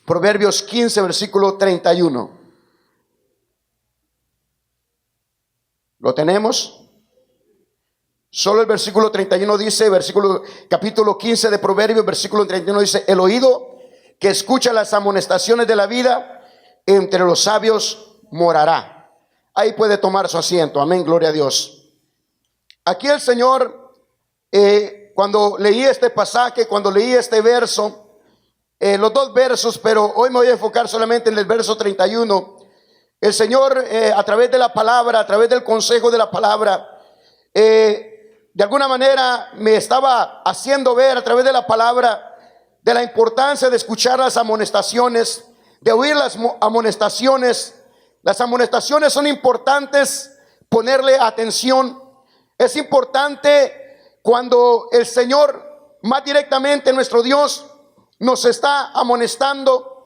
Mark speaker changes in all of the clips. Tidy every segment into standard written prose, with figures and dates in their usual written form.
Speaker 1: Proverbios 15, versículo 31. ¿Lo tenemos? Solo el versículo 31 dice, capítulo 15 de Proverbios, versículo 31 dice: el oído que escucha las amonestaciones de la vida, entre los sabios morará. Ahí puede tomar su asiento. Amén, gloria a Dios. Aquí el Señor, cuando leí este pasaje, cuando leí este verso, los dos versos, pero hoy me voy a enfocar solamente en el verso 31. El Señor, a través de la palabra, a través del consejo de la palabra, de alguna manera me estaba haciendo ver a través de la palabra de la importancia de escuchar las amonestaciones, de oír las amonestaciones. Las amonestaciones son importantes, ponerle atención. Es importante cuando el Señor, más directamente nuestro Dios, nos está amonestando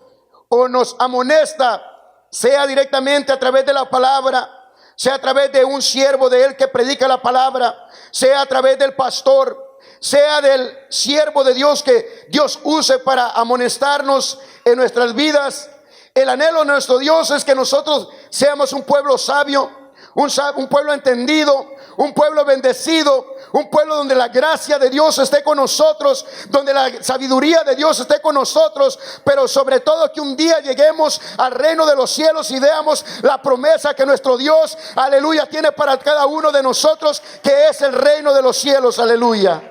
Speaker 1: o nos amonesta, sea directamente a través de la palabra, sea a través de un siervo de Él que predica la palabra, sea a través del pastor, sea del siervo de Dios que Dios use para amonestarnos en nuestras vidas. El anhelo de nuestro Dios es que nosotros seamos un pueblo sabio, un pueblo entendido, un pueblo bendecido, un pueblo donde la gracia de Dios esté con nosotros, donde la sabiduría de Dios esté con nosotros, pero sobre todo que un día lleguemos al reino de los cielos y veamos la promesa que nuestro Dios, aleluya, tiene para cada uno de nosotros, que es el reino de los cielos, aleluya.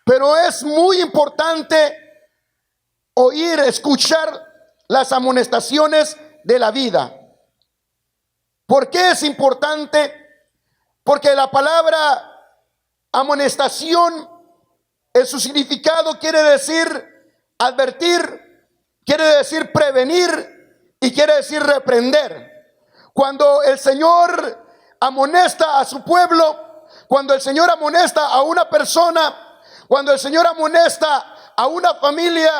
Speaker 1: Pero es muy importante oír, escuchar las amonestaciones de la vida. ¿Por qué es importante? Porque la palabra amonestación, en su significado, quiere decir advertir, quiere decir prevenir y quiere decir reprender. Cuando el Señor amonesta a su pueblo, cuando el Señor amonesta a una persona, cuando el Señor amonesta a una familia,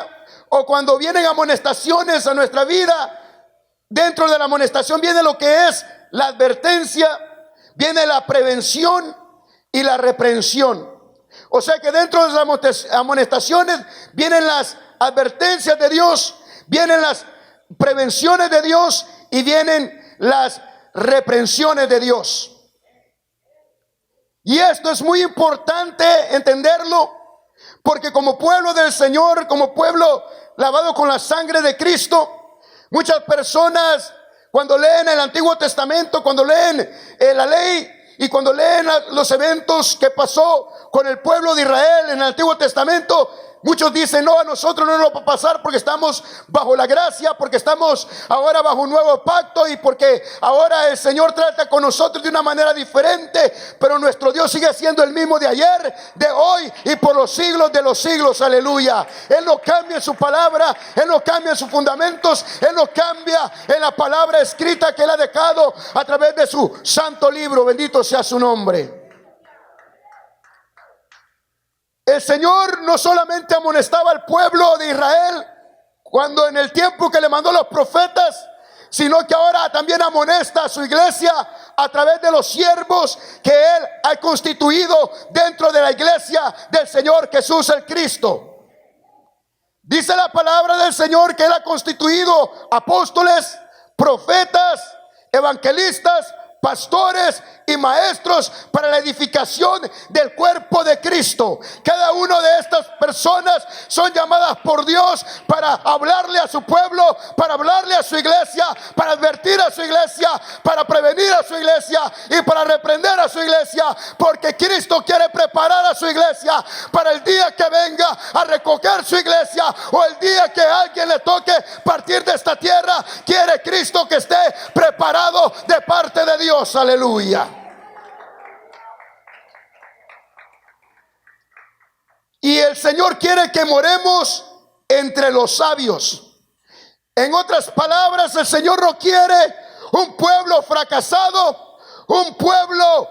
Speaker 1: o cuando vienen amonestaciones a nuestra vida, dentro de la amonestación viene lo que es la advertencia, viene la prevención y la reprensión. O sea que dentro de las amonestaciones vienen las advertencias de Dios, vienen las prevenciones de Dios y vienen las reprensiones de Dios. Y esto es muy importante entenderlo, porque como pueblo del Señor, como pueblo lavado con la sangre de Cristo, muchas personas cuando leen el Antiguo Testamento, cuando leen la ley y cuando leen los eventos que pasó con el pueblo de Israel en el Antiguo Testamento, muchos dicen: no, a nosotros no nos va a pasar porque estamos bajo la gracia, porque estamos ahora bajo un nuevo pacto y porque ahora el Señor trata con nosotros de una manera diferente. Pero nuestro Dios sigue siendo el mismo de ayer, de hoy y por los siglos de los siglos, aleluya. Él no cambia en su palabra, Él no cambia en sus fundamentos, Él no cambia en la palabra escrita que Él ha dejado a través de su santo libro. Bendito sea su nombre. El Señor no solamente amonestaba al pueblo de Israel cuando en el tiempo que le mandó los profetas, sino que ahora también amonesta a su iglesia a través de los siervos que Él ha constituido dentro de la iglesia del Señor Jesús el Cristo. Dice la palabra del Señor que Él ha constituido apóstoles, profetas, evangelistas, pastores y maestros para la edificación del cuerpo de Cristo. Cada una de estas personas son llamadas por Dios para hablarle a su pueblo, para hablarle a su iglesia, para advertir a su iglesia, para prevenir a su iglesia y para reprender a su iglesia, porque Cristo quiere preparar a su iglesia para el día que venga a recoger su iglesia, o el día que a alguien le toque partir de esta tierra. Quiere Cristo que esté preparado de parte de Dios. Aleluya. Y el Señor quiere que moremos entre los sabios. En otras palabras, el Señor no quiere un pueblo fracasado, un pueblo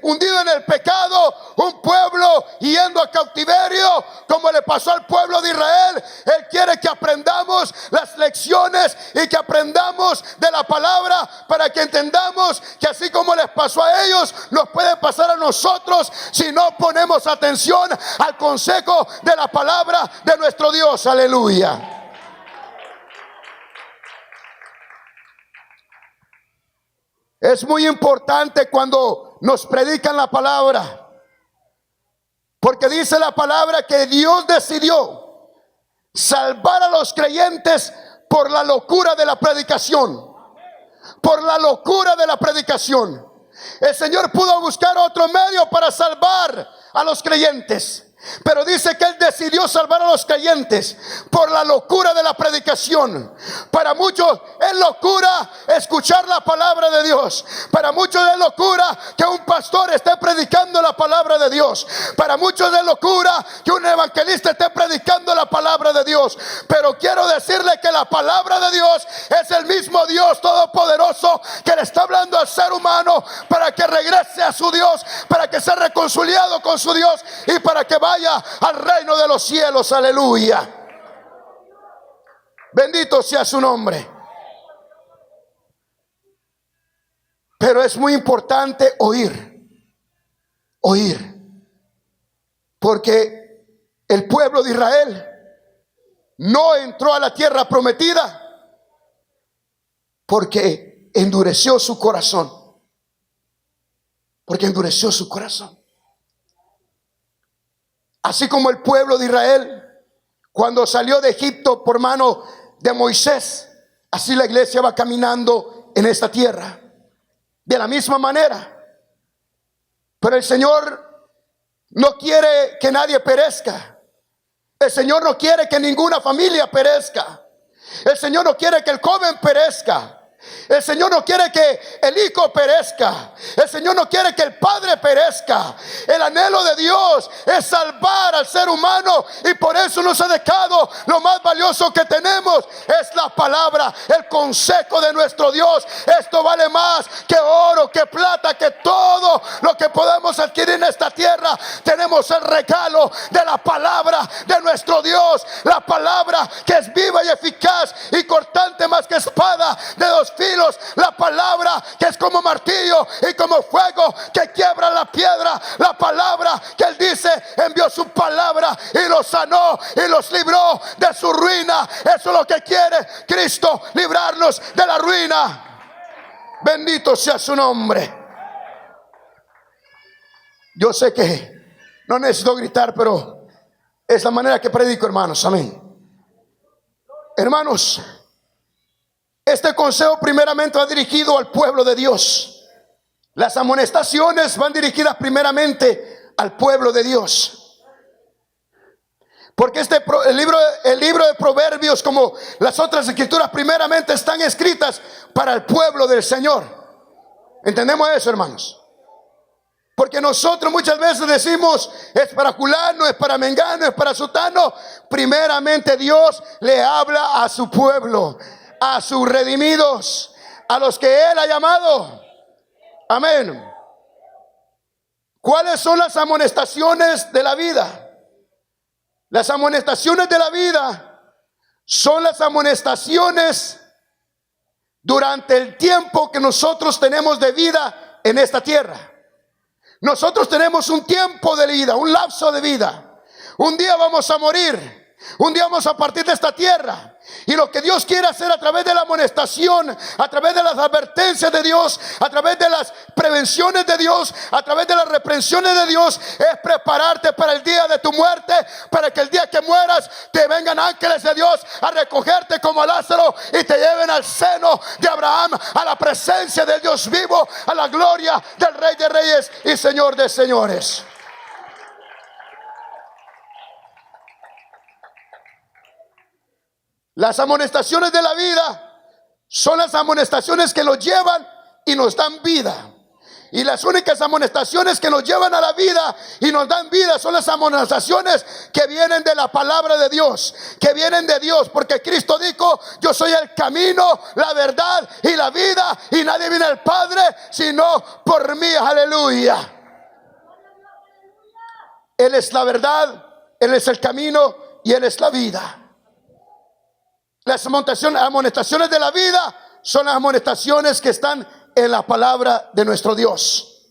Speaker 1: hundido en el pecado, un pueblo yendo a cautiverio, como le pasó al pueblo de Israel. Él quiere que aprendamos las lecciones y que aprendamos de la palabra, para que entendamos que así como les pasó a ellos, nos puede pasar a nosotros si no ponemos atención al consejo de la palabra de nuestro Dios. Aleluya. Es muy importante cuando nos predican la palabra, porque dice la palabra que Dios decidió salvar a los creyentes por la locura de la predicación. Por la locura de la predicación. El Señor pudo buscar otro medio para salvar a los creyentes, pero dice que Él decidió salvar a los creyentes por la locura de la predicación. Para muchos es locura escuchar la palabra de Dios. Para muchos es locura que un pastor esté predicando la palabra de Dios. Para muchos es locura que un evangelista esté predicando la palabra de Dios. Pero quiero decirle que la palabra de Dios es el mismo Dios todopoderoso que le está hablando al ser humano para que regrese a su Dios, para que sea reconciliado con su Dios y para que vaya al reino de los cielos. Aleluya. Bendito sea su nombre. Pero es muy importante oír, porque el pueblo de Israel no entró a la tierra prometida porque endureció su corazón. Porque endureció su corazón. Así como el pueblo de Israel, cuando salió de Egipto por mano de Moisés, así la iglesia va caminando en esta tierra de la misma manera. Pero el Señor no quiere que nadie perezca. El Señor no quiere que ninguna familia perezca. El Señor no quiere que el joven perezca. El Señor no quiere que el hijo perezca. El Señor no quiere que el padre perezca. El anhelo de Dios es salvar al ser humano, y por eso nos ha dejado lo más valioso que tenemos, es la palabra, el consejo de nuestro Dios. Esto vale más que oro, que plata, que todo lo que podemos adquirir en esta tierra. Tenemos el regalo de la palabra de nuestro Dios, la palabra que es viva y eficaz y cortante más que espada de dos filos, la palabra que es como martillo y como fuego que quiebra la piedra, la palabra que Él dice envió su palabra y los sanó y los libró de su ruina. Eso es lo que quiere Cristo, librarnos de la ruina. Bendito sea su nombre. Yo sé que no necesito gritar, pero es la manera que predico, hermanos. Amén. Hermanos, este consejo primeramente va dirigido al pueblo de Dios. Las amonestaciones van dirigidas primeramente al pueblo de Dios. Porque el libro de Proverbios, como las otras escrituras, primeramente están escritas para el pueblo del Señor. ¿Entendemos eso, hermanos? Porque nosotros muchas veces decimos, es para fulano, es para mengano, es para sutano. Primeramente Dios le habla a su pueblo, a sus redimidos, a los que Él ha llamado. Amén. ¿Cuáles son las amonestaciones de la vida? Las amonestaciones de la vida son las amonestaciones durante el tiempo que nosotros tenemos de vida en esta tierra. Nosotros tenemos un tiempo de vida, un lapso de vida. Un día vamos a morir, un día vamos a partir de esta tierra. Y lo que Dios quiere hacer a través de la amonestación, a través de las advertencias de Dios, a través de las prevenciones de Dios, a través de las reprensiones de Dios, es prepararte para el día de tu muerte, para que el día que mueras te vengan ángeles de Dios a recogerte como a Lázaro y te lleven al seno de Abraham, a la presencia del Dios vivo, a la gloria del Rey de Reyes y Señor de Señores. Las amonestaciones de la vida son las amonestaciones que nos llevan y nos dan vida. Y las únicas amonestaciones que nos llevan a la vida y nos dan vida son las amonestaciones que vienen de la palabra de Dios, que vienen de Dios, porque Cristo dijo: yo soy el camino, la verdad y la vida, y nadie viene al Padre sino por mí. Aleluya. Él es la verdad, Él es el camino y Él es la vida. Las amonestaciones de la vida son las amonestaciones que están en la palabra de nuestro Dios.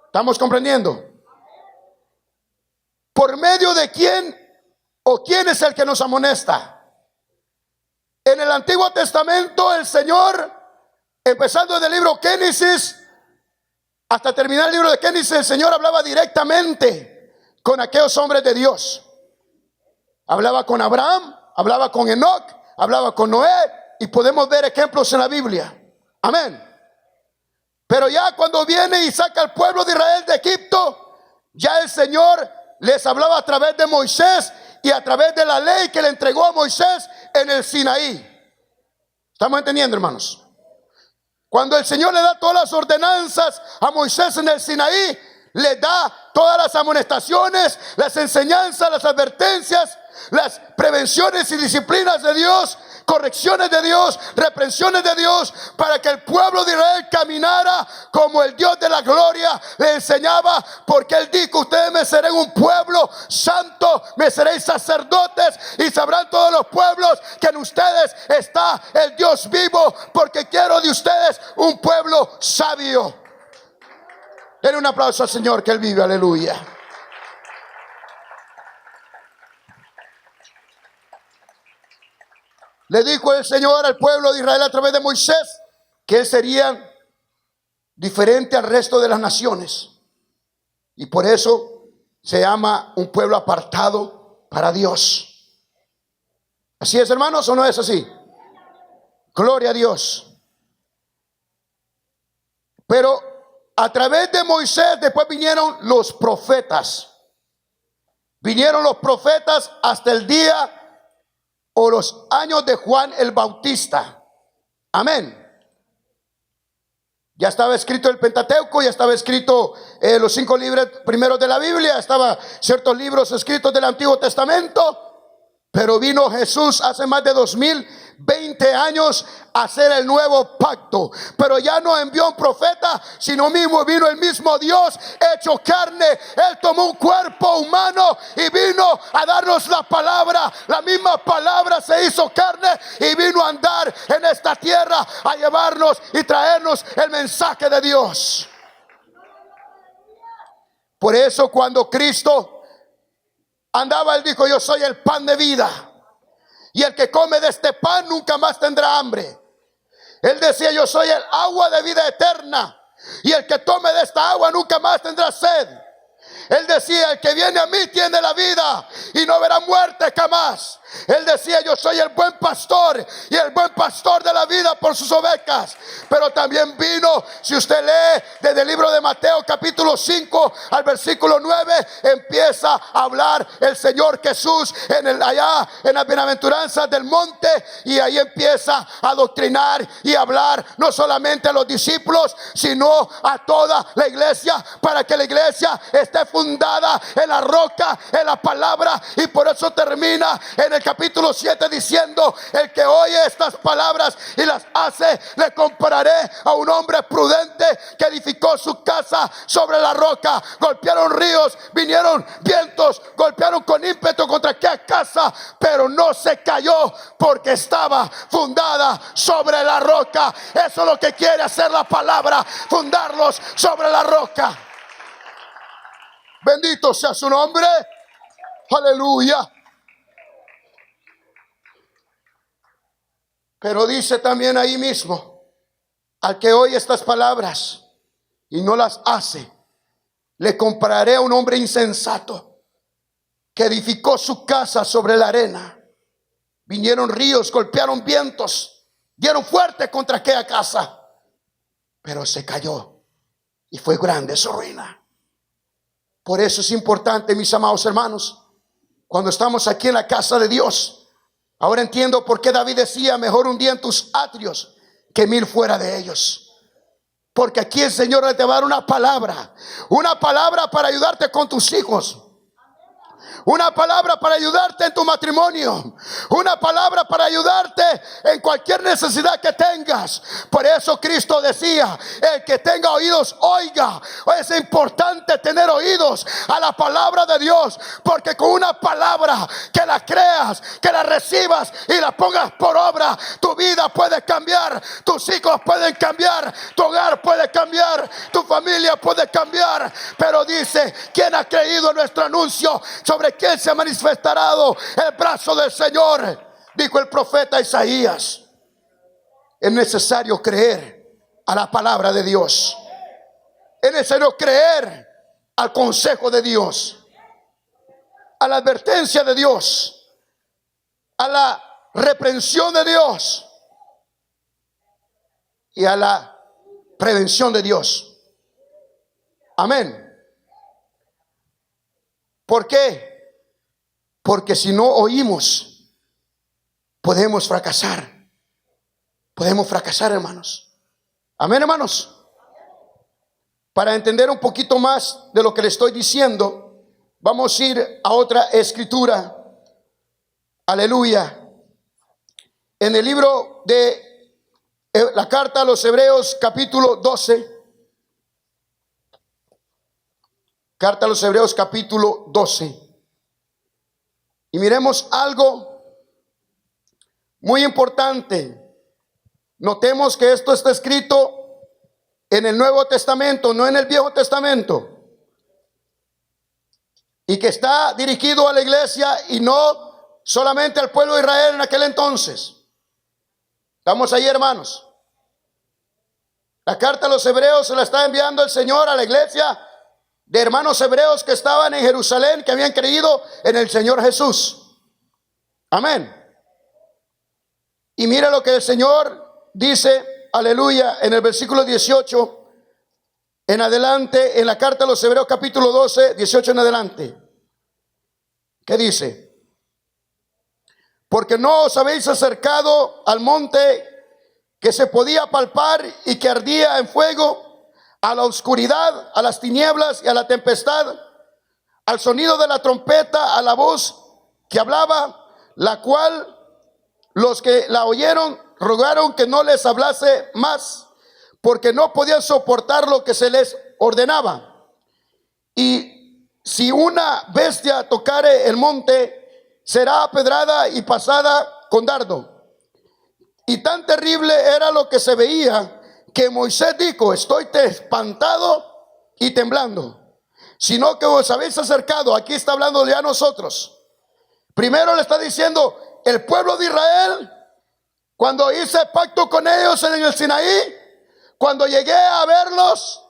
Speaker 1: ¿Estamos comprendiendo? ¿Por medio de quién o quién es el que nos amonesta? En el Antiguo Testamento el Señor, empezando del libro Génesis hasta terminar el libro de Génesis, el Señor hablaba directamente con aquellos hombres de Dios. Hablaba con Abraham, hablaba con Enoc, hablaba con Noé, y podemos ver ejemplos en la Biblia. Amén. Pero ya cuando viene y saca al pueblo de Israel de Egipto, ya el Señor les hablaba a través de Moisés y a través de la ley que le entregó a Moisés en el Sinaí. ¿Estamos entendiendo, hermanos? Cuando el Señor le da todas las ordenanzas a Moisés en el Sinaí, le da todas las amonestaciones, las enseñanzas, las advertencias, las prevenciones y disciplinas de Dios, correcciones de Dios, reprensiones de Dios, para que el pueblo de Israel caminara como el Dios de la gloria le enseñaba, porque Él dijo: ustedes me serán un pueblo santo, me seréis sacerdotes, y sabrán todos los pueblos que en ustedes está el Dios vivo, porque quiero de ustedes un pueblo sabio. Denle un aplauso al Señor, que Él vive. Aleluya. Le dijo el Señor al pueblo de Israel a través de Moisés que él sería diferente al resto de las naciones, y por eso se llama un pueblo apartado para Dios. ¿Así es, hermanos, o no es así? Gloria a Dios. Pero a través de Moisés después vinieron los profetas. Vinieron los profetas hasta el día o los años de Juan el Bautista. Amén. Ya estaba escrito el Pentateuco, ya estaba escrito los 5 libros primeros de la Biblia, estaban ciertos libros escritos del Antiguo Testamento. Pero vino Jesús hace más de 2020 años a hacer el nuevo pacto. Pero ya no envió un profeta, sino mismo vino el mismo Dios hecho carne. Él tomó un cuerpo humano y vino a darnos la palabra. La misma palabra se hizo carne y vino a andar en esta tierra, a llevarnos y traernos el mensaje de Dios. Por eso cuando Cristo andaba, Él dijo: yo soy el pan de vida, y el que come de este pan nunca más tendrá hambre. Él decía: yo soy el agua de vida eterna, y el que tome de esta agua nunca más tendrá sed. Él decía: el que viene a mí tiene la vida y no verá muerte jamás. Él decía: yo soy el buen pastor, y el buen pastor de la vida por sus ovejas. Pero también vino, si usted lee desde el libro de Mateo capítulo 5 al versículo 9, empieza a hablar el Señor Jesús allá en las bienaventuranzas del monte, y ahí empieza a doctrinar y hablar no solamente a los discípulos, sino a toda la iglesia, para que la iglesia esté fundada en la roca, en la palabra. Y por eso termina en el capítulo 7 diciendo: el que oye estas palabras y las hace, le compararé a un hombre prudente que edificó su casa sobre la roca. Golpearon ríos, vinieron vientos, golpearon con ímpetu contra aquella casa, pero no se cayó, porque estaba fundada sobre la roca. Eso es lo que quiere hacer la palabra, fundarlos sobre la roca. Bendito sea su nombre. Aleluya. Pero dice también ahí mismo: al que oye estas palabras y no las hace, le compararé a un hombre insensato que edificó su casa sobre la arena. Vinieron ríos, golpearon vientos, dieron fuerte contra aquella casa, pero se cayó y fue grande su ruina. Por eso es importante, mis amados hermanos, cuando estamos aquí en la casa de Dios. Ahora entiendo por qué David decía: mejor un día en tus atrios que 1000 fuera de ellos. Porque aquí el Señor te va a dar una palabra para ayudarte con tus hijos. Una palabra para ayudarte en tu matrimonio. Una palabra para ayudarte en cualquier necesidad que tengas. Por eso Cristo decía: el que tenga oídos, oiga. Es importante tener oídos a la palabra de Dios, porque con una palabra que la creas, que la recibas y la pongas por obra, tu vida puede cambiar, tus hijos pueden cambiar, tu hogar puede cambiar, tu familia puede cambiar. Pero dice: ¿quién ha creído en nuestro anuncio? ¿Sobre quién se ha manifestado el brazo del Señor? Dijo el profeta Isaías. Es necesario creer a la palabra de Dios. Es necesario creer al consejo de Dios, a la advertencia de Dios, a la reprensión de Dios y a la prevención de Dios. Amén. ¿Por qué? Porque si no oímos, podemos fracasar. Podemos fracasar, hermanos. Amén, hermanos. Para entender un poquito más de lo que le estoy diciendo, vamos a ir a otra escritura. Aleluya. En el libro de la carta a los Hebreos, capítulo 12. Carta a los Hebreos, capítulo 12. Y miremos algo muy importante. Notemos que esto está escrito en el Nuevo Testamento, no en el Viejo Testamento. Y que está dirigido a la iglesia y no solamente al pueblo de Israel en aquel entonces. ¿Estamos ahí, hermanos? La carta a los Hebreos se la está enviando el Señor a la iglesia de hermanos hebreos que estaban en Jerusalén, que habían creído en el Señor Jesús. Amén. Y mire lo que el Señor dice, aleluya, en el versículo 18 en adelante, en la carta a los Hebreos capítulo 12, 18 en adelante. ¿Qué dice? Porque no os habéis acercado al monte que se podía palpar y que ardía en fuego, a la oscuridad, a las tinieblas y a la tempestad, al sonido de la trompeta, a la voz que hablaba, la cual los que la oyeron rogaron que no les hablase más, porque no podían soportar lo que se les ordenaba. Y si una bestia tocare el monte, será apedrada y pasada con dardo. Y tan terrible era lo que se veía, que Moisés dijo: estoy espantado y temblando. Sino que os habéis acercado. Aquí está hablando ya a nosotros. Primero le está diciendo el pueblo de Israel, cuando hice pacto con ellos en el Sinaí, cuando llegué a verlos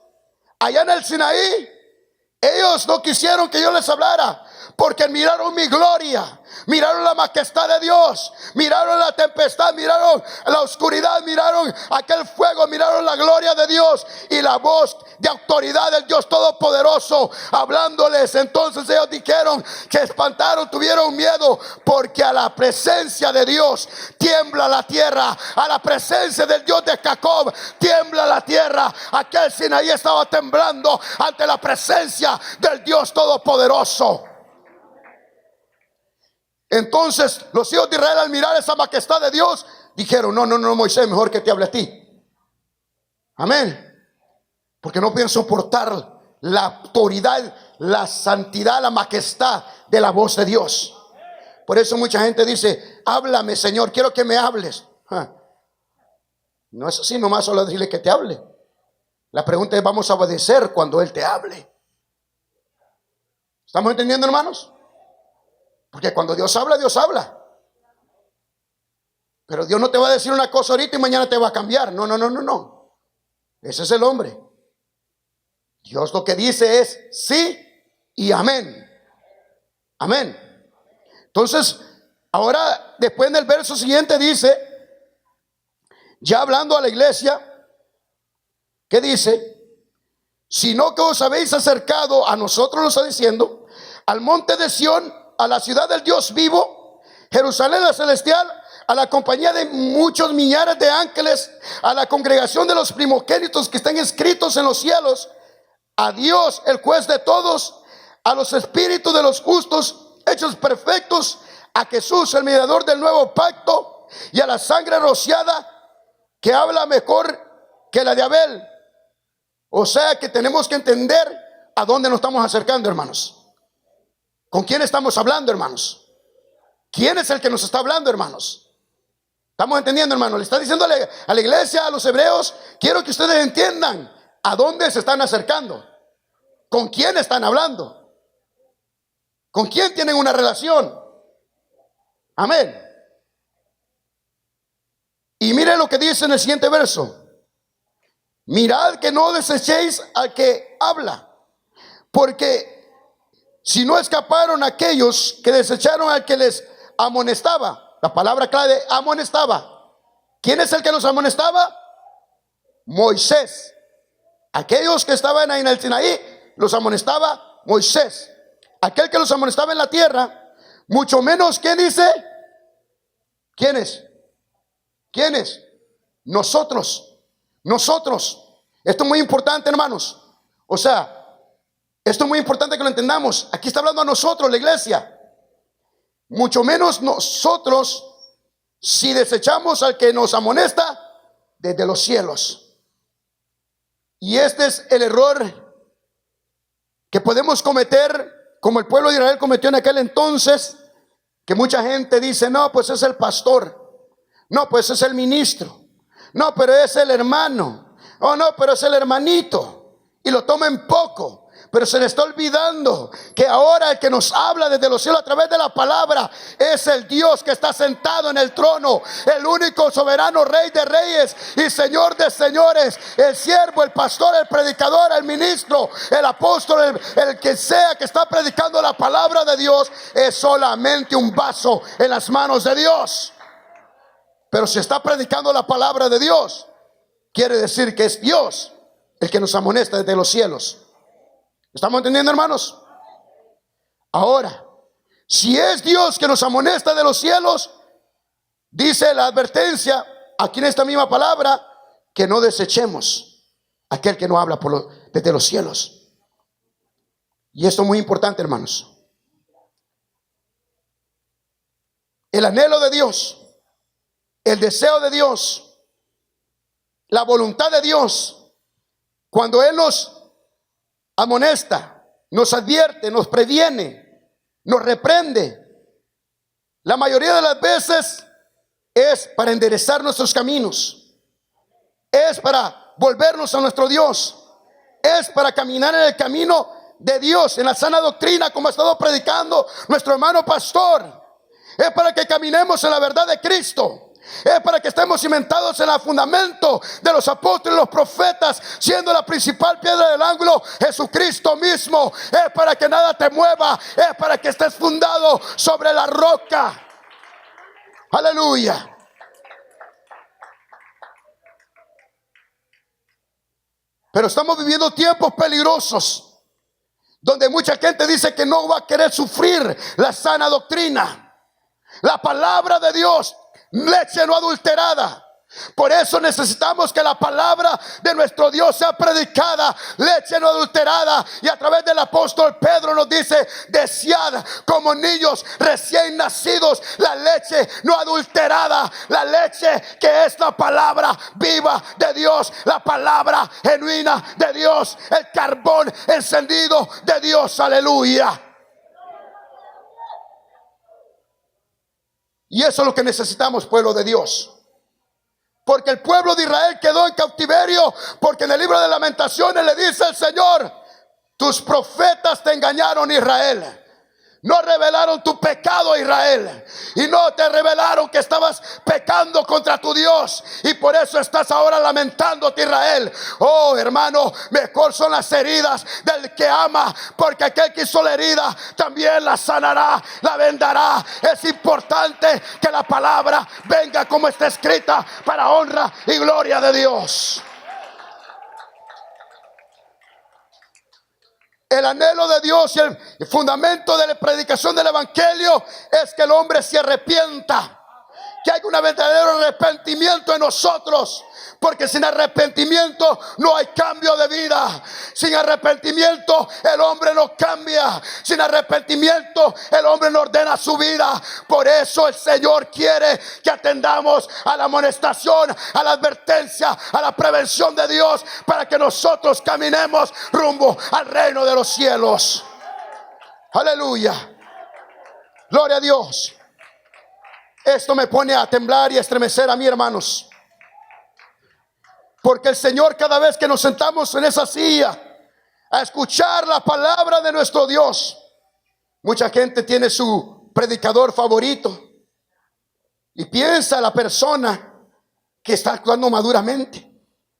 Speaker 1: allá en el Sinaí, ellos no quisieron que yo les hablara, porque miraron mi gloria, miraron la majestad de Dios, miraron la tempestad, miraron la oscuridad, miraron aquel fuego, miraron la gloria de Dios y la voz de autoridad del Dios Todopoderoso hablándoles. Entonces ellos dijeron que espantaron, tuvieron miedo, porque a la presencia de Dios tiembla la tierra, a la presencia del Dios de Jacob tiembla la tierra. Aquel Sinaí estaba temblando ante la presencia del Dios Todopoderoso. Entonces los hijos de Israel, al mirar esa majestad de Dios, dijeron: no, Moisés, mejor que te hable a ti. Amén. Porque no pueden soportar la autoridad, la santidad, la majestad de la voz de Dios. Por eso mucha gente dice: háblame, Señor, quiero que me hables. No es así nomás solo decirle que te hable. La pregunta es: ¿vamos a obedecer cuando Él te hable? ¿Estamos entendiendo, hermanos? Porque cuando Dios habla, Dios habla. Pero Dios no te va a decir una cosa ahorita y mañana te va a cambiar. No. Ese es el hombre. Dios lo que dice es sí y amén. Amén. Entonces, ahora después en el verso siguiente dice, ya hablando a la iglesia, ¿qué dice? Sino que os habéis acercado, a nosotros lo está diciendo, al monte de Sión, a la ciudad del Dios vivo, Jerusalén la celestial, a la compañía de muchos millares de ángeles, a la congregación de los primogénitos que están escritos en los cielos, a Dios, el juez de todos, a los espíritus de los justos hechos perfectos, a Jesús, el mediador del nuevo pacto, y a la sangre rociada que habla mejor que la de Abel. O sea que tenemos que entender a dónde nos estamos acercando, hermanos. ¿Con quién estamos hablando, hermanos? ¿Quién es el que nos está hablando, hermanos? ¿Estamos entendiendo, hermanos? Le está diciendo a la iglesia, a los hebreos, quiero que ustedes entiendan a dónde se están acercando, con quién están hablando, con quién tienen una relación. Amén. Y miren lo que dice en el siguiente verso: mirad que no desechéis al que habla, porque si no escaparon aquellos que desecharon al que les amonestaba. La palabra clave, amonestaba. ¿Quién es el que los amonestaba? Moisés. Aquellos que estaban ahí en el Sinaí, los amonestaba Moisés. Aquel que los amonestaba en la tierra, mucho menos, ¿quién dice? ¿Quiénes? ¿Quiénes? Nosotros. Nosotros. Esto es muy importante, hermanos. O sea, esto es muy importante que lo entendamos. Aquí está hablando a nosotros, la iglesia. Mucho menos nosotros, si desechamos al que nos amonesta desde los cielos. Y este es el error que podemos cometer, como el pueblo de Israel cometió en aquel entonces, que mucha gente dice: no, pues es el pastor, no, pues es el ministro, no, pero es el hermano, oh no, pero es el hermanito, y lo toma en poco. Pero se le está olvidando que ahora el que nos habla desde los cielos a través de la palabra es el Dios que está sentado en el trono, el único soberano Rey de reyes y Señor de señores, el siervo, el pastor, el predicador, el ministro, el apóstol, el que sea que está predicando la palabra de Dios es solamente un vaso en las manos de Dios. Pero si está predicando la palabra de Dios, quiere decir que es Dios el que nos amonesta desde los cielos. ¿Estamos entendiendo, hermanos? Ahora, si es Dios que nos amonesta de los cielos, dice la advertencia aquí en esta misma palabra, que no desechemos a aquel que no habla desde los cielos. Y esto es muy importante, hermanos. El anhelo de Dios, el deseo de Dios, la voluntad de Dios, cuando Él nos amonesta, nos advierte, nos previene, nos reprende, la mayoría de las veces es para enderezar nuestros caminos, es para volvernos a nuestro Dios, es para caminar en el camino de Dios, en la sana doctrina, como ha estado predicando nuestro hermano pastor. Es para que caminemos en la verdad de Cristo. Es para que estemos cimentados en el fundamento de los apóstoles y los profetas, siendo la principal piedra del ángulo Jesucristo mismo. Es para que nada te mueva, es para que estés fundado sobre la roca. Aleluya. Pero estamos viviendo tiempos peligrosos, donde mucha gente dice que no va a querer sufrir la sana doctrina, la palabra de Dios, leche no adulterada. Por eso necesitamos que la palabra de nuestro Dios sea predicada, leche no adulterada. Y a través del apóstol Pedro nos dice: desead como niños recién nacidos la leche no adulterada, la leche que es la palabra viva de Dios, la palabra genuina de Dios, el carbón encendido de Dios. Aleluya. Y eso es lo que necesitamos, pueblo de Dios. Porque el pueblo de Israel quedó en cautiverio, porque en el libro de Lamentaciones le dice el Señor: tus profetas te engañaron, Israel. No revelaron tu pecado, Israel, y no te revelaron que estabas pecando contra tu Dios, y por eso estás ahora lamentándote, Israel. Oh, hermano, mejor son las heridas del que ama, porque aquel que hizo la herida también la sanará, la vendará. Es importante que la palabra venga como está escrita, para honra y gloria de Dios. El anhelo de Dios y el fundamento de la predicación del evangelio es que el hombre se arrepienta, que haya un verdadero arrepentimiento en nosotros. Porque sin arrepentimiento no hay cambio de vida. Sin arrepentimiento el hombre no cambia. Sin arrepentimiento el hombre no ordena su vida. Por eso el Señor quiere que atendamos a la amonestación, a la advertencia, a la prevención de Dios, para que nosotros caminemos rumbo al reino de los cielos. Aleluya. Gloria a Dios. Esto me pone a temblar y a estremecer a mí, hermanos. Porque el Señor, cada vez que nos sentamos en esa silla a escuchar la palabra de nuestro Dios, mucha gente tiene su predicador favorito y piensa la persona que está actuando maduramente.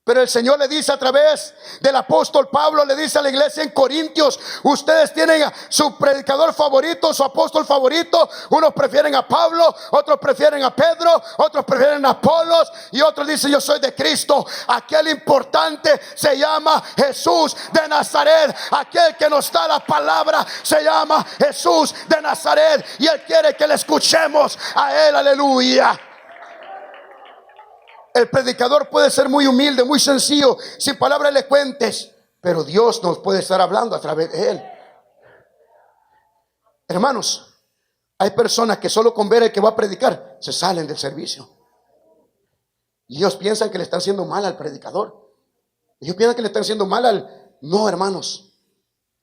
Speaker 1: Pero el Señor le dice a través del apóstol Pablo, le dice a la iglesia en Corintios: ustedes tienen a su predicador favorito, su apóstol favorito. Unos prefieren a Pablo, otros prefieren a Pedro, otros prefieren a Apolos, y otros dicen: yo soy de Cristo. Aquel importante se llama Jesús de Nazaret. Aquel que nos da la palabra se llama Jesús de Nazaret, y Él quiere que le escuchemos a Él. Aleluya. El predicador puede ser muy humilde, muy sencillo, sin palabras elocuentes, pero Dios nos puede estar hablando a través de él. Hermanos, hay personas que solo con ver el que va a predicar se salen del servicio. Y ellos piensan que le están haciendo mal al predicador. Ellos piensan que le están haciendo mal al... No, hermanos,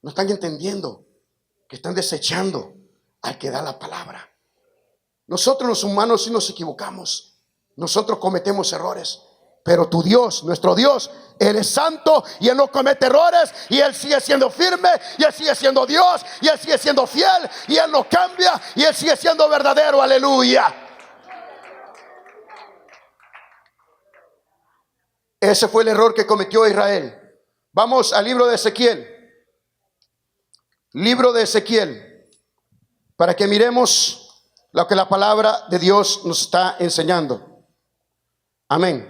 Speaker 1: no están entendiendo que están desechando al que da la palabra. Nosotros los humanos sí nos equivocamos. Nosotros cometemos errores, pero tu Dios, nuestro Dios, Él es santo y Él no comete errores, y Él sigue siendo firme, y Él sigue siendo Dios, y Él sigue siendo fiel, y Él no cambia, y Él sigue siendo verdadero. Aleluya. Ese fue el error que cometió Israel. Vamos al libro de Ezequiel. Libro de Ezequiel, para que miremos lo que la palabra de Dios nos está enseñando. Amén.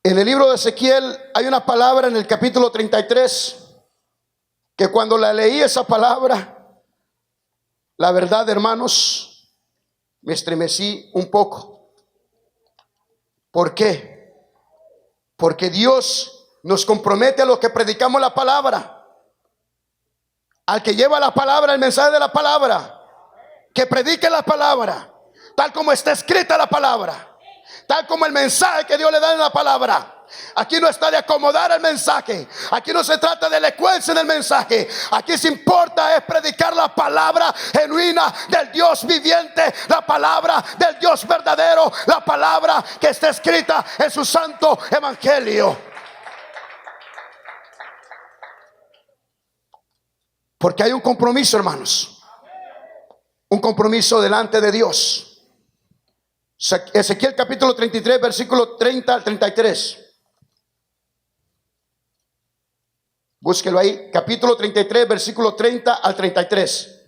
Speaker 1: En el libro de Ezequiel hay una palabra en el capítulo 33 que cuando la leí, esa palabra, la verdad, hermanos, me estremecí un poco. ¿Por qué? Porque Dios nos compromete a los que predicamos la palabra, al que lleva la palabra, el mensaje de la palabra, que predique la palabra tal como está escrita la palabra, tal como el mensaje que Dios le da en la palabra. Aquí no está de acomodar el mensaje, aquí no se trata de elocuencia en el mensaje. Aquí se importa es predicar la palabra genuina del Dios viviente, la palabra del Dios verdadero, la palabra que está escrita en su santo evangelio. Porque hay un compromiso, hermanos, un compromiso delante de Dios. Ezequiel capítulo 33, versículo 30 al 33. Búsquelo ahí, capítulo 33, versículo 30 al 33.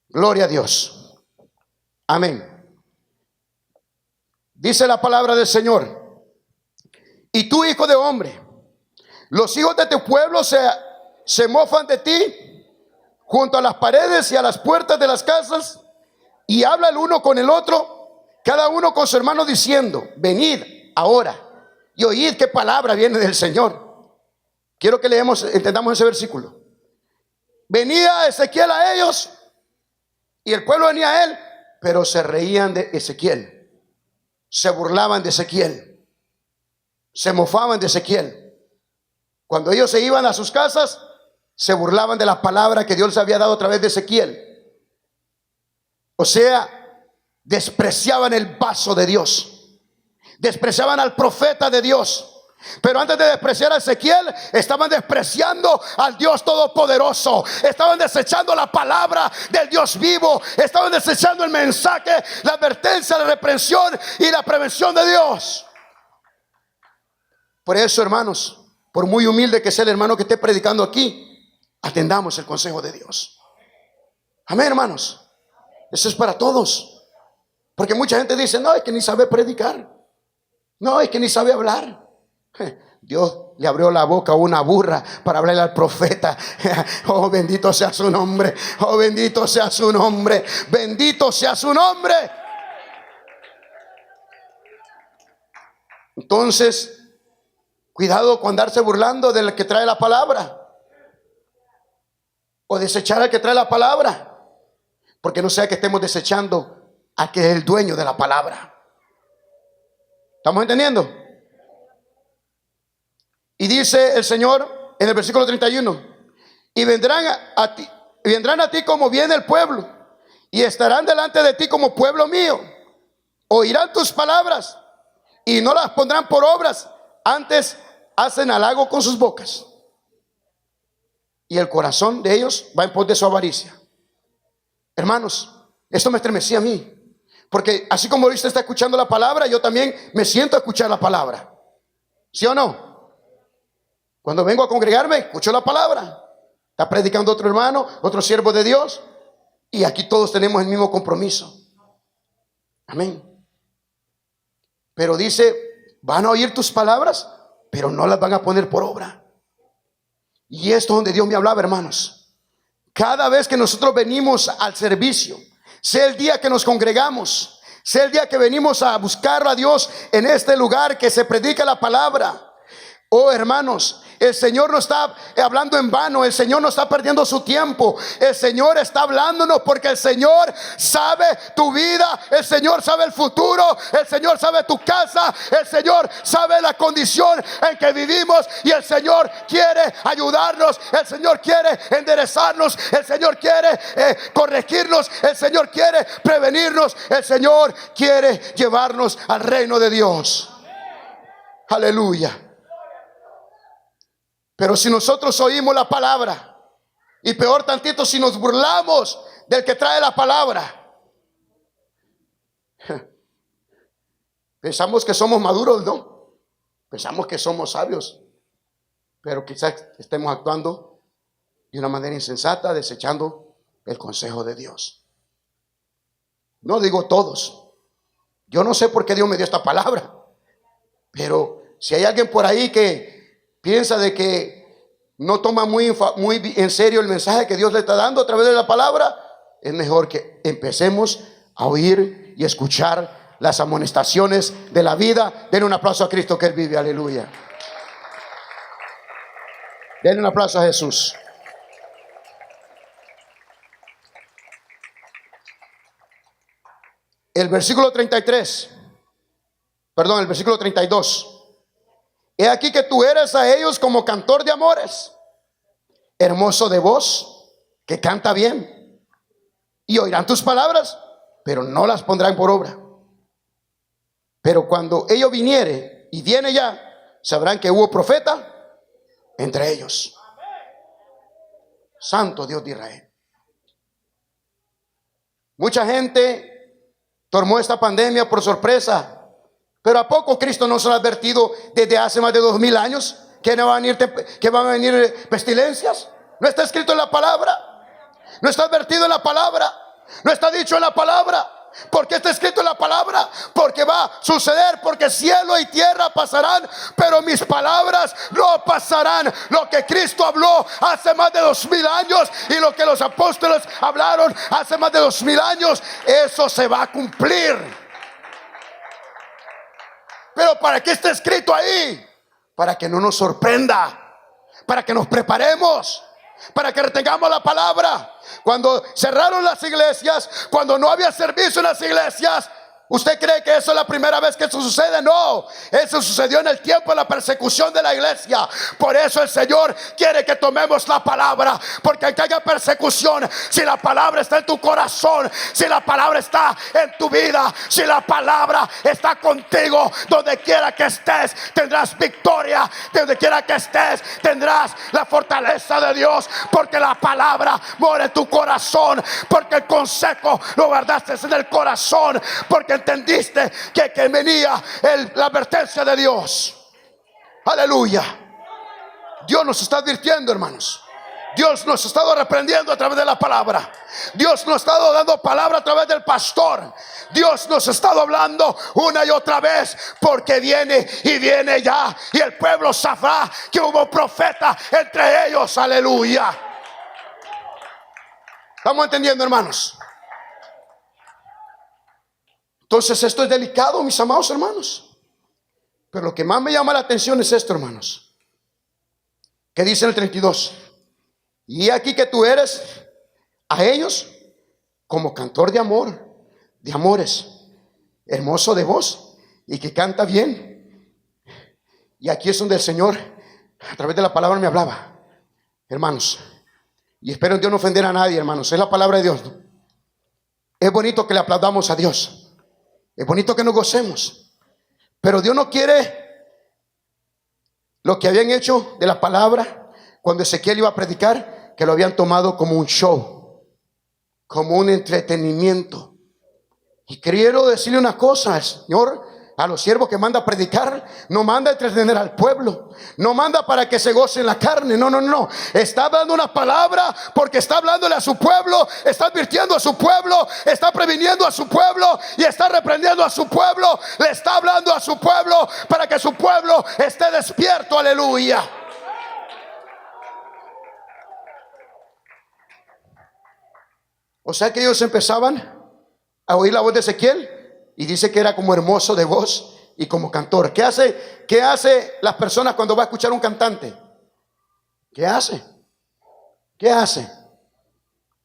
Speaker 1: Gloria a Dios. Amén. Dice la palabra del Señor: y tú, hijo de hombre, los hijos de tu pueblo se mofan de ti junto a las paredes y a las puertas de las casas, y habla el uno con el otro, cada uno con su hermano, diciendo: venid ahora y oíd qué palabra viene del Señor. Quiero que entendamos ese versículo. Venía Ezequiel a ellos y el pueblo venía a él, pero se reían de Ezequiel, se burlaban de Ezequiel, se mofaban de Ezequiel. Cuando ellos se iban a sus casas, se burlaban de la palabra que Dios les había dado a través de Ezequiel. O sea, despreciaban el vaso de Dios, despreciaban al profeta de Dios. Pero antes de despreciar a Ezequiel, estaban despreciando al Dios todopoderoso. Estaban desechando la palabra del Dios vivo. Estaban desechando el mensaje, la advertencia, la reprensión y la prevención de Dios. Por eso, hermanos, por muy humilde que sea el hermano que esté predicando aquí, atendamos el consejo de Dios. Amén, hermanos. Eso es para todos. Porque mucha gente dice: no, es que ni sabe predicar, no, es que ni sabe hablar. Dios le abrió la boca a una burra para hablarle al profeta. Oh, bendito sea su nombre. Oh, bendito sea su nombre. Bendito sea su nombre. Entonces, cuidado con andarse burlando del que trae la palabra, o desechar al que trae la palabra, porque no sea que estemos desechando a que es el dueño de la palabra. ¿Estamos entendiendo? Y dice el Señor en el versículo 31: y vendrán a ti como viene el pueblo, y estarán delante de ti como pueblo mío. Oirán tus palabras y no las pondrán por obras, antes hacen halago con sus bocas, y el corazón de ellos va en pos de su avaricia. Hermanos, esto me estremecía a mí, porque así como usted está escuchando la palabra, yo también me siento a escuchar la palabra. ¿Sí o no? Cuando vengo a congregarme, escucho la palabra. Está predicando otro hermano, otro siervo de Dios, y aquí todos tenemos el mismo compromiso. Amén. Pero dice, van a oír tus palabras, pero no las van a poner por obra. Y esto es donde Dios me hablaba, hermanos. Cada vez que nosotros venimos al servicio, sea el día que nos congregamos, sea el día que venimos a buscar a Dios en este lugar que se predica la palabra, oh hermanos, el Señor no está hablando en vano. El Señor no está perdiendo su tiempo. El Señor está hablándonos porque el Señor sabe tu vida. El Señor sabe el futuro. El Señor sabe tu casa. El Señor sabe la condición en que vivimos. Y el Señor quiere ayudarnos. El Señor quiere enderezarnos. El Señor quiere corregirnos. El Señor quiere prevenirnos. El Señor quiere llevarnos al reino de Dios. Aleluya. Pero si nosotros oímos la palabra, y peor tantito si nos burlamos del que trae la palabra, pensamos que somos maduros, ¿no? Pensamos que somos sabios, pero quizás estemos actuando de una manera insensata, desechando el consejo de Dios. No digo todos. Yo no sé por qué Dios me dio esta palabra, pero si hay alguien por ahí que piensa de que no toma muy en serio el mensaje que Dios le está dando a través de la palabra, es mejor que empecemos a oír y escuchar las amonestaciones de la vida. Denle un aplauso a Cristo que Él vive, aleluya. Denle un aplauso a Jesús. El versículo 32. He aquí que tú eres a ellos como cantor de amores, hermoso de voz, que canta bien. Y oirán tus palabras, pero no las pondrán por obra. Pero cuando ello viniere, y viene ya, sabrán que hubo profeta entre ellos. Santo Dios de Israel. Mucha gente tomó esta pandemia por sorpresa. Pero ¿a poco Cristo nos ha advertido desde hace más de 2000 años que van a venir pestilencias? ¿No está escrito en la palabra? ¿No está advertido en la palabra? ¿No está dicho en la palabra? ¿Por qué está escrito en la palabra? Porque va a suceder, porque cielo y tierra pasarán, pero mis palabras no pasarán. Lo que Cristo habló hace más de 2000 años y lo que los apóstoles hablaron hace más de 2000 años, eso se va a cumplir. Pero ¿para qué está escrito ahí? Para que no nos sorprenda, para que nos preparemos, para que retengamos la palabra. Cuando cerraron las iglesias, cuando no había servicio en las iglesias, ¿usted cree que eso es la primera vez que eso sucede? No, eso sucedió en el tiempo de la persecución de la iglesia. Por eso el Señor quiere que tomemos la palabra, porque aunque haya persecución, si la palabra está en tu corazón, si la palabra está en tu vida, si la palabra está contigo, donde quiera que estés tendrás victoria, donde quiera que estés tendrás la fortaleza de Dios, porque la palabra mora en tu corazón, porque el consejo lo guardaste en el corazón, porque entendiste que venía la advertencia de Dios. Aleluya. Dios nos está advirtiendo, hermanos. Dios nos ha estado reprendiendo a través de la palabra. Dios nos ha estado dando palabra a través del pastor. Dios nos ha estado hablando una y otra vez, porque viene y viene ya, y el pueblo sabrá que hubo profeta entre ellos. Aleluya. ¿Estamos entendiendo, hermanos? Entonces esto es delicado, mis amados hermanos. Pero lo que más me llama la atención es esto, hermanos. ¿Qué dice en el 32? Y aquí que tú eres a ellos como cantor de amor, de amores, hermoso de voz y que canta bien. Y aquí es donde el Señor a través de la palabra me hablaba, hermanos. Y espero en Dios no ofender a nadie, hermanos. Es la palabra de Dios, ¿no? Es bonito que le aplaudamos a Dios. Es bonito que nos gocemos. Pero Dios no quiere lo que habían hecho de la palabra cuando Ezequiel iba a predicar, que lo habían tomado como un show, como un entretenimiento. Y quiero decirle una cosa, el Señor a los siervos que manda a predicar, no manda a entretener al pueblo, no manda para que se goce en la carne, no, está dando una palabra porque está hablándole a su pueblo, está advirtiendo a su pueblo, está previniendo a su pueblo y está reprendiendo a su pueblo, le está hablando a su pueblo para que su pueblo esté despierto. Aleluya. O sea que ellos empezaban a oír la voz de Ezequiel y dice que era como hermoso de voz y como cantor. ¿Qué hace las personas cuando va a escuchar un cantante? ¿Qué hace? ¿Qué hace?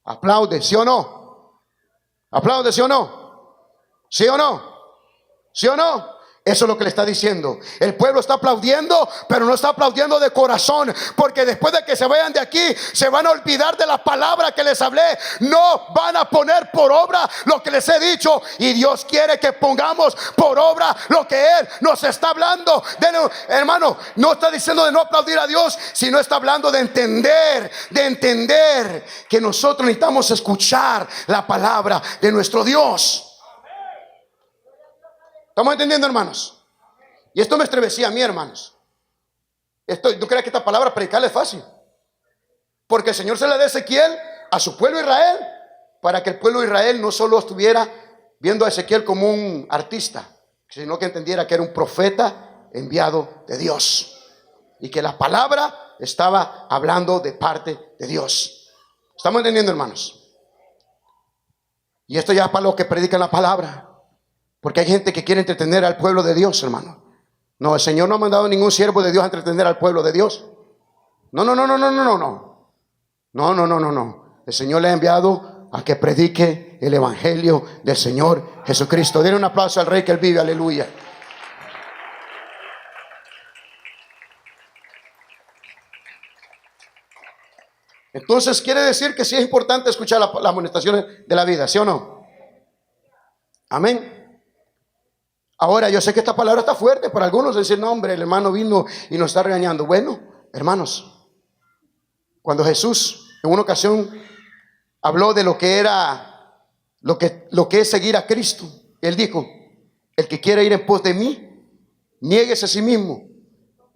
Speaker 1: Aplaude, ¿sí o no? Aplaude, ¿sí o no? ¿Sí o no? ¿Sí o no? Eso es lo que le está diciendo. El pueblo está aplaudiendo, pero no está aplaudiendo de corazón, porque después de que se vayan de aquí, se van a olvidar de la palabra que les hablé. No van a poner por obra lo que les he dicho, y Dios quiere que pongamos por obra lo que Él nos está hablando. Hermano, no está diciendo de no aplaudir a Dios, sino está hablando de entender que nosotros necesitamos escuchar la palabra de nuestro Dios. ¿Estamos entendiendo, hermanos? Y esto me estremecía a mí, hermanos. ¿Tú crees que esta palabra predicarla es fácil? Porque el Señor se la da a Ezequiel a su pueblo Israel, para que el pueblo de Israel no solo estuviera viendo a Ezequiel como un artista, sino que entendiera que era un profeta enviado de Dios y que la palabra estaba hablando de parte de Dios. ¿Estamos entendiendo, hermanos? Y esto ya es para los que predican la palabra. Porque hay gente que quiere entretener al pueblo de Dios, hermano. No, el Señor no ha mandado ningún siervo de Dios a entretener al pueblo de Dios. No. El Señor le ha enviado a que predique el evangelio del Señor Jesucristo. Denle un aplauso al Rey que Él vive, aleluya. Entonces quiere decir que sí es importante escuchar las amonestaciones de la vida, ¿sí o no? Amén. Ahora, yo sé que esta palabra está fuerte para algunos. Decir, no, hombre, el hermano vino y nos está regañando. Bueno, hermanos, cuando Jesús en una ocasión habló de lo que era, lo que es seguir a Cristo, Él dijo, el que quiera ir en pos de mí, niéguese a sí mismo,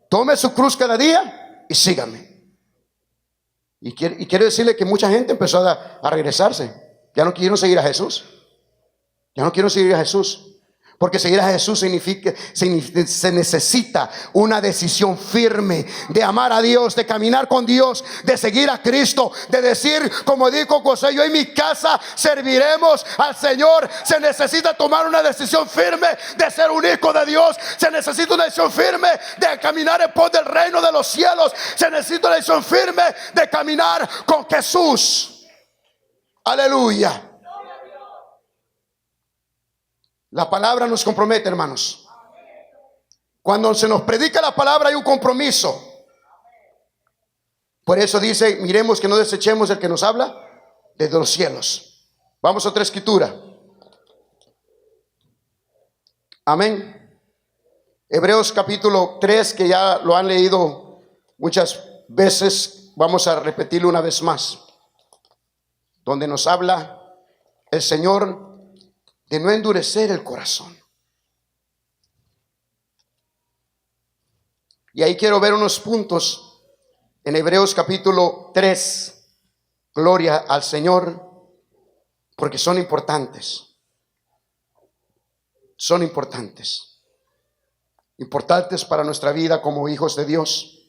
Speaker 1: tome su cruz cada día y sígame. Y quiero decirle que mucha gente empezó a regresarse. Ya no quieren seguir a Jesús. Ya no quiero seguir a Jesús. Porque seguir a Jesús se necesita una decisión firme de amar a Dios, de caminar con Dios, de seguir a Cristo, de decir, como dijo José, yo en mi casa serviremos al Señor. Se necesita tomar una decisión firme de ser un hijo de Dios. Se necesita una decisión firme de caminar en pos del reino de los cielos. Se necesita una decisión firme de caminar con Jesús. Aleluya. La palabra nos compromete, hermanos. Cuando se nos predica la palabra hay un compromiso. Por eso dice, miremos que no desechemos el que nos habla desde los cielos. Vamos a otra escritura. Amén. Hebreos capítulo 3, que ya lo han leído muchas veces. Vamos a repetirlo una vez más. Donde nos habla el Señor de no endurecer el corazón. Y ahí quiero ver unos puntos en Hebreos capítulo 3. Gloria al Señor, porque son importantes. Son importantes. Importantes para nuestra vida como hijos de Dios.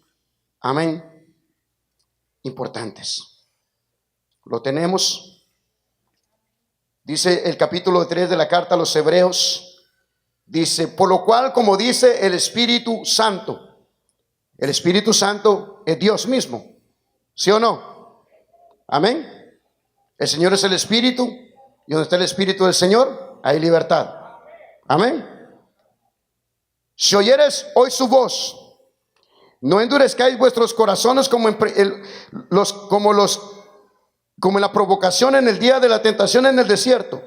Speaker 1: Amén. Importantes. Lo tenemos. Dice el capítulo 3 de la carta a los Hebreos. Dice, por lo cual, como dice el Espíritu Santo. El Espíritu Santo es Dios mismo. ¿Sí o no? Amén. El Señor es el Espíritu, y donde está el Espíritu del Señor hay libertad. Amén. Si oyeres hoy su voz, no endurezcáis vuestros corazones como en la provocación en el día de la tentación en el desierto,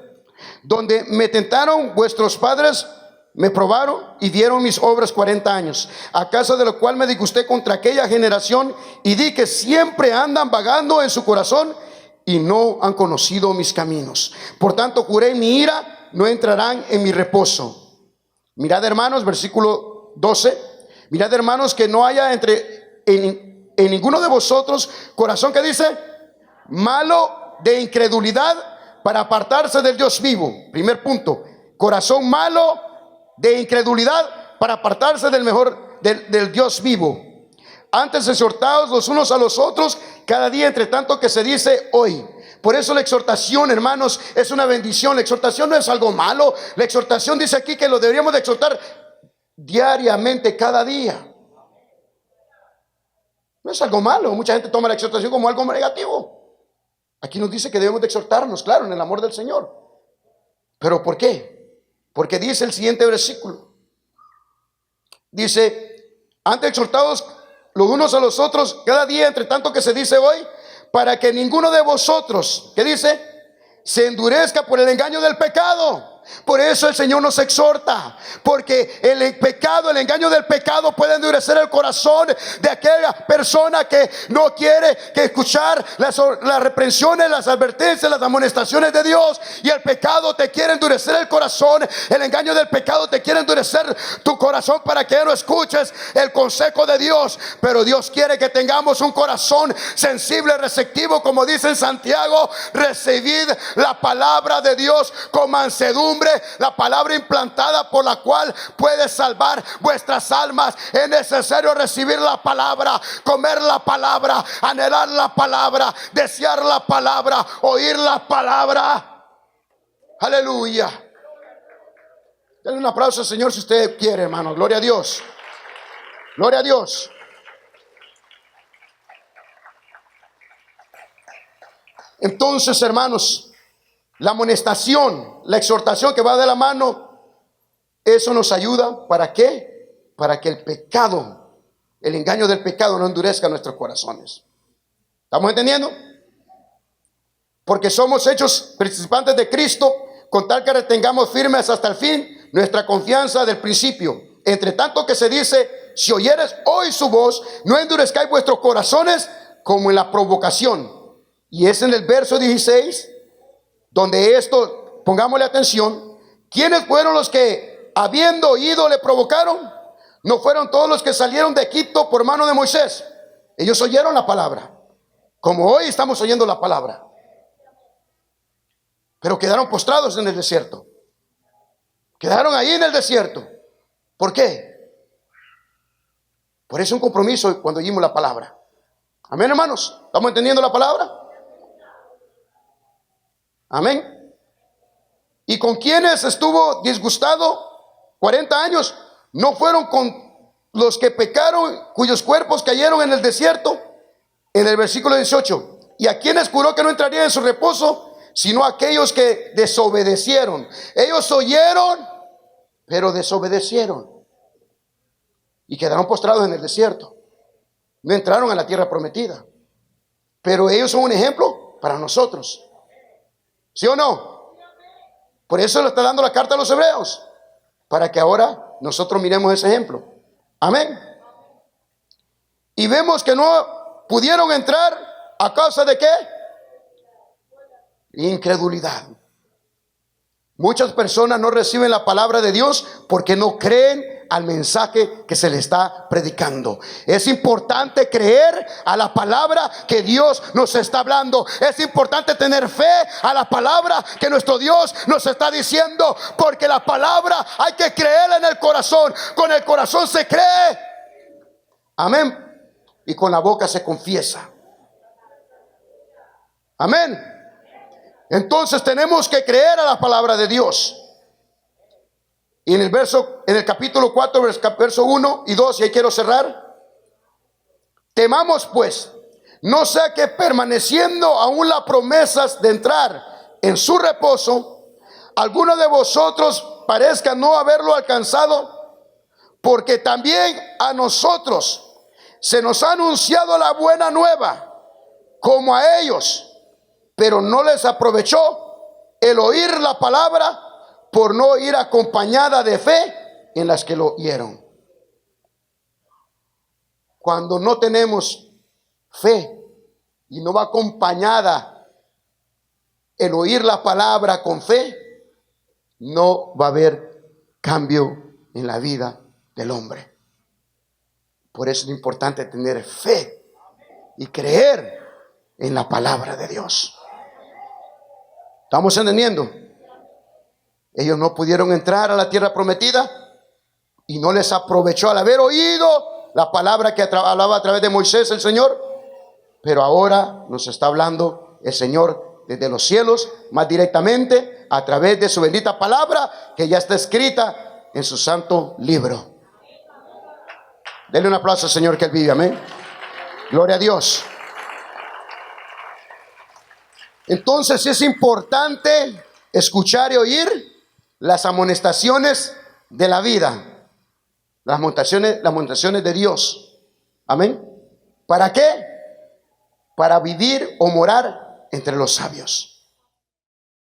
Speaker 1: donde me tentaron vuestros padres, me probaron y dieron mis obras 40 años. A causa de lo cual me disgusté contra aquella generación y di que siempre andan vagando en su corazón y no han conocido mis caminos. Por tanto juré en mi ira, no entrarán en mi reposo. Mirad, hermanos, versículo 12. Mirad, hermanos, que no haya en ninguno de vosotros corazón que dice malo de incredulidad para apartarse del Dios vivo. Primer punto, corazón malo de incredulidad para apartarse del Dios vivo. Antes exhortados los unos a los otros cada día, entre tanto que se dice hoy. Por eso la exhortación, hermanos, es una bendición. La exhortación no es algo malo. La exhortación dice aquí que lo deberíamos de exhortar diariamente, cada día. No es algo malo. Mucha gente toma la exhortación como algo negativo. Aquí nos dice que debemos de exhortarnos, claro, en el amor del Señor. ¿Pero por qué? Porque dice el siguiente versículo. Dice, antes exhortados los unos a los otros cada día, entre tanto que se dice hoy, para que ninguno de vosotros, ¿qué dice?, se endurezca por el engaño del pecado. Por eso el Señor nos exhorta, porque el pecado, el engaño del pecado puede endurecer el corazón de aquella persona que no quiere que escuchar las reprensiones, las advertencias, las amonestaciones de Dios. Y el pecado te quiere endurecer el corazón. El engaño del pecado te quiere endurecer tu corazón para que no escuches el consejo de Dios. Pero Dios quiere que tengamos un corazón sensible, receptivo, como dice en Santiago: recibid la palabra de Dios con mansedumbre, la palabra implantada por la cual puede salvar vuestras almas. Es necesario recibir la palabra, comer la palabra, anhelar la palabra, desear la palabra, oír la palabra. Aleluya. Denle un aplauso al Señor si usted quiere, hermano. Gloria a Dios. Gloria a Dios. Entonces, hermanos, la amonestación, la exhortación que va de la mano, eso nos ayuda. ¿Para qué? Para que el pecado, el engaño del pecado no endurezca nuestros corazones. ¿Estamos entendiendo? Porque somos hechos participantes de Cristo, con tal que retengamos firmes hasta el fin nuestra confianza del principio. Entre tanto que se dice, si oyeres hoy su voz, no endurezcáis vuestros corazones como en la provocación. Y es en el verso 16 donde esto, pongámosle atención. ¿Quiénes fueron los que, habiendo oído, le provocaron? ¿No fueron todos los que salieron de Egipto por mano de Moisés? Ellos oyeron la palabra, como hoy estamos oyendo la palabra, pero quedaron postrados en el desierto. Quedaron ahí en el desierto. ¿Por qué? Por eso un compromiso cuando oímos la palabra. Amén, hermanos. ¿Estamos entendiendo la palabra? Amén. ¿Y con quienes estuvo disgustado 40 años? ¿No fueron con los que pecaron, cuyos cuerpos cayeron en el desierto? En el versículo 18. ¿Y a quienes juró que no entrarían en su reposo? Sino a aquellos que desobedecieron. Ellos oyeron, pero desobedecieron y quedaron postrados en el desierto. No entraron a la tierra prometida. Pero ellos son un ejemplo para nosotros. ¿Sí o no? Por eso le está dando la carta a los hebreos, para que ahora nosotros miremos ese ejemplo. Amén. Y vemos que no pudieron entrar a causa de ¿qué? Incredulidad. Muchas personas no reciben la palabra de Dios porque no creen al mensaje que se le está predicando. Es importante creer a la palabra que Dios nos está hablando. Es importante tener fe a la palabra que nuestro Dios nos está diciendo, porque la palabra hay que creerla en el corazón. Con el corazón se cree, amén, y con la boca se confiesa, amén. Entonces tenemos que creer a la palabra de Dios. Y en el capítulo 4, verso 1 y 2, y ahí quiero cerrar. Temamos pues, no sea que permaneciendo aún las promesas de entrar en su reposo, alguno de vosotros parezca no haberlo alcanzado, porque también a nosotros se nos ha anunciado la buena nueva, como a ellos, pero no les aprovechó el oír la palabra, por no ir acompañada de fe en las que lo oyeron. Cuando no tenemos fe y no va acompañada el oír la palabra con fe, no va a haber cambio en la vida del hombre. Por eso es importante tener fe y creer en la palabra de Dios. ¿Estamos entendiendo? Ellos no pudieron entrar a la tierra prometida y no les aprovechó al haber oído la palabra que hablaba a través de Moisés el Señor. Pero ahora nos está hablando el Señor desde los cielos, más directamente a través de su bendita palabra, que ya está escrita en su santo libro. Denle un aplauso al Señor, que Él vive, amén. Gloria a Dios. Entonces es importante escuchar y oír las amonestaciones de la vida, las amonestaciones de Dios, amén. ¿Para qué? Para vivir o morar entre los sabios.